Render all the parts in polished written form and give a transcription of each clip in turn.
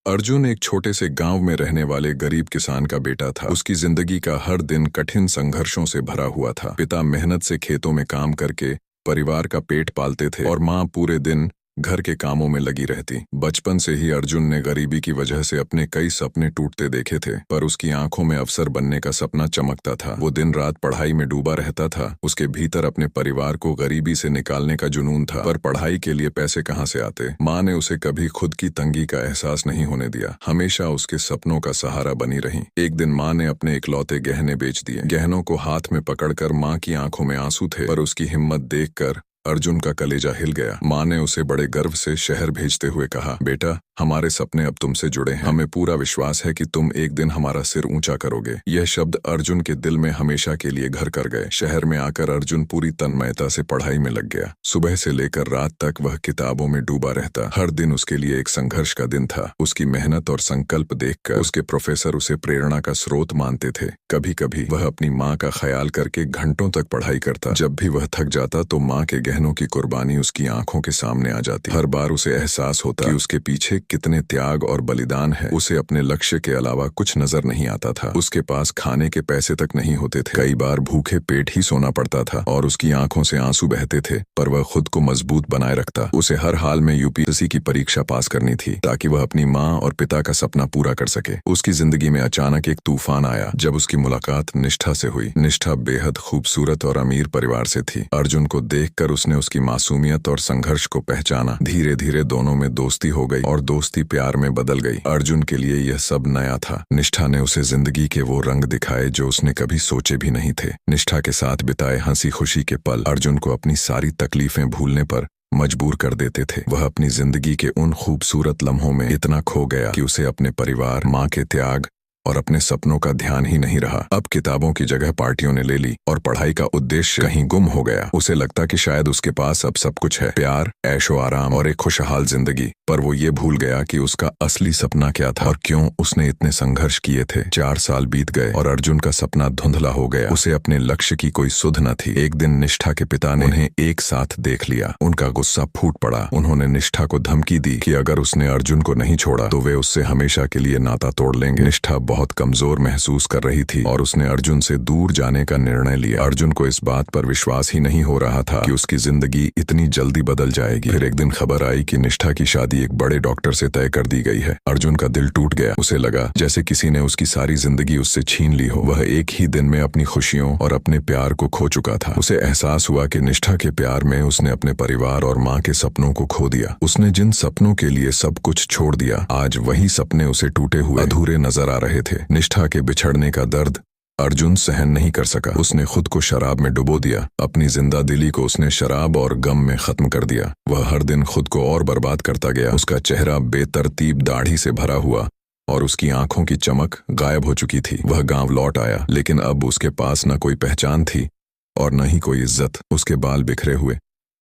अर्जुन एक छोटे से गांव में रहने वाले गरीब किसान का बेटा था। उसकी जिंदगी का हर दिन कठिन संघर्षों से भरा हुआ था। पिता मेहनत से खेतों में काम करके परिवार का पेट पालते थे और माँ पूरे दिन घर के कामों में लगी रहती। बचपन से ही अर्जुन ने गरीबी की वजह से अपने कई सपने टूटते देखे थे, पर उसकी आंखों में अफसर बनने का सपना चमकता था। वो दिन रात पढ़ाई में डूबा रहता था। उसके भीतर अपने परिवार को गरीबी से निकालने का जुनून था, पर पढ़ाई के लिए पैसे कहाँ से आते। माँ ने उसे कभी खुद की तंगी का एहसास नहीं होने दिया, हमेशा उसके सपनों का सहारा बनी रही। एक दिन माँ ने अपने इकलौते गहने बेच दिए। गहनों को हाथ में पकड़कर माँ की आंखों में आंसू थे, पर उसकी हिम्मत देखकर अर्जुन का कलेजा हिल गया। माँ ने उसे बड़े गर्व से शहर भेजते हुए कहा, बेटा, हमारे सपने अब तुमसे जुड़े हैं। हमें पूरा विश्वास है कि तुम एक दिन हमारा सिर ऊंचा करोगे। यह शब्द अर्जुन के दिल में हमेशा के लिए घर कर गए। शहर में आकर अर्जुन पूरी तन्मयता से पढ़ाई में लग गया। सुबह से लेकर रात तक वह किताबों में डूबा रहता। हर दिन उसके लिए एक संघर्ष का दिन था। उसकी मेहनत और संकल्प देखकर उसके प्रोफेसर उसे प्रेरणा का स्रोत मानते थे। कभी कभी वह अपनी माँ का ख्याल करके घंटों तक पढ़ाई करता। जब भी वह थक जाता तो माँ के गहनों की कुर्बानी उसकी आंखों के सामने आ जाती। हर बार उसे एहसास होता कि उसके पीछे कितने त्याग और बलिदान है। उसे अपने लक्ष्य के अलावा कुछ नजर नहीं आता था। उसके पास खाने के पैसे तक नहीं होते थे। कई बार भूखे पेट ही सोना पड़ता था और उसकी आंखों से आंसू बहते थे, पर वह खुद को मजबूत बनाए रखता। उसे हर हाल में यूपीएससी की परीक्षा पास करनी थी ताकि वह अपनी माँ और पिता का सपना पूरा कर सके। उसकी जिंदगी में अचानक एक तूफान आया जब उसकी मुलाकात निष्ठा से हुई। निष्ठा बेहद खूबसूरत और अमीर परिवार से थी। अर्जुन को देखकर उसने उसकी मासूमियत और संघर्ष को पहचाना। धीरे धीरे दोनों में दोस्ती हो गई और दोस्ती प्यार में बदल गई। अर्जुन के लिए यह सब नया था। निष्ठा ने उसे जिंदगी के वो रंग दिखाए जो उसने कभी सोचे भी नहीं थे। निष्ठा के साथ बिताए हंसी खुशी के पल अर्जुन को अपनी सारी तकलीफें भूलने पर मजबूर कर देते थे। वह अपनी जिंदगी के उन खूबसूरत लम्हों में इतना खो गया कि उसे अपने परिवार, माँ के त्याग और अपने सपनों का ध्यान ही नहीं रहा। अब किताबों की जगह पार्टियों ने ले ली और पढ़ाई का उद्देश्य कहीं गुम हो गया। उसे लगता कि शायद उसके पास अब सब कुछ है, प्यार, ऐशो आराम और एक खुशहाल जिंदगी, पर वो ये भूल गया कि उसका असली सपना क्या था और क्यों उसने इतने संघर्ष किए थे। 4 साल बीत गए और अर्जुन का सपना धुंधला हो गया। उसे अपने लक्ष्य की कोई सुध न थी। एक दिन निष्ठा के पिता ने उन्हें एक साथ देख लिया। उनका गुस्सा फूट पड़ा। उन्होंने निष्ठा को धमकी दी कि अगर उसने अर्जुन को नहीं छोड़ा तो वे उससे हमेशा के लिए नाता तोड़ लेंगे। निष्ठा बहुत कमजोर महसूस कर रही थी और उसने अर्जुन से दूर जाने का निर्णय लिया। अर्जुन को इस बात पर विश्वास ही नहीं हो रहा था कि उसकी जिंदगी इतनी जल्दी बदल जाएगी। फिर एक दिन खबर आई कि निष्ठा की शादी एक बड़े डॉक्टर से तय कर दी गई है। अर्जुन का दिल टूट गया। उसे लगा जैसे किसी ने उसकी सारी जिंदगी उससे छीन ली हो। वह एक ही दिन में अपनी खुशियों और अपने प्यार को खो चुका था। उसे एहसास हुआ कि निष्ठा के प्यार में उसने अपने परिवार और माँ के सपनों को खो दिया। उसने जिन सपनों के लिए सब कुछ छोड़ दिया, आज वही सपने उसे टूटे हुए अधूरे नजर आ रहे थे। निष्ठा के बिछड़ने का दर्द अर्जुन सहन नहीं कर सका। उसने खुद को शराब में डुबो दिया। अपनी जिंदा दिली को उसने शराब और गम में खत्म कर दिया। वह हर दिन खुद को और बर्बाद करता गया। उसका चेहरा बेतरतीब दाढ़ी से भरा हुआ और उसकी आंखों की चमक गायब हो चुकी थी। वह गांव लौट आया, लेकिन अब उसके पास न कोई पहचान थी और न ही कोई इज्जत। उसके बाल बिखरे हुए,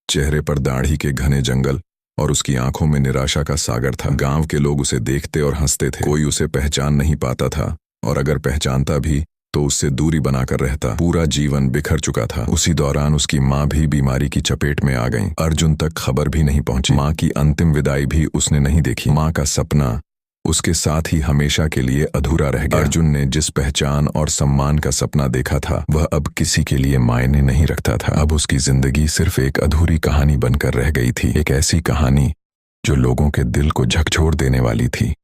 चेहरे पर दाढ़ी के घने जंगल और उसकी आंखों में निराशा का सागर था। गांव के लोग उसे देखते और हंसते थे। कोई उसे पहचान नहीं पाता था और अगर पहचानता भी तो उससे दूरी बनाकर रहता। पूरा जीवन बिखर चुका था। उसी दौरान उसकी माँ भी बीमारी की चपेट में आ गईं। अर्जुन तक खबर भी नहीं पहुंची। माँ की अंतिम विदाई भी उसने नहीं देखी। माँ का सपना उसके साथ ही हमेशा के लिए अधूरा रह गया। अर्जुन ने जिस पहचान और सम्मान का सपना देखा था वह अब किसी के लिए मायने नहीं रखता था। अब उसकी जिंदगी सिर्फ एक अधूरी कहानी बनकर रह गई थी। एक ऐसी कहानी जो लोगों के दिल को झकझोर देने वाली थी।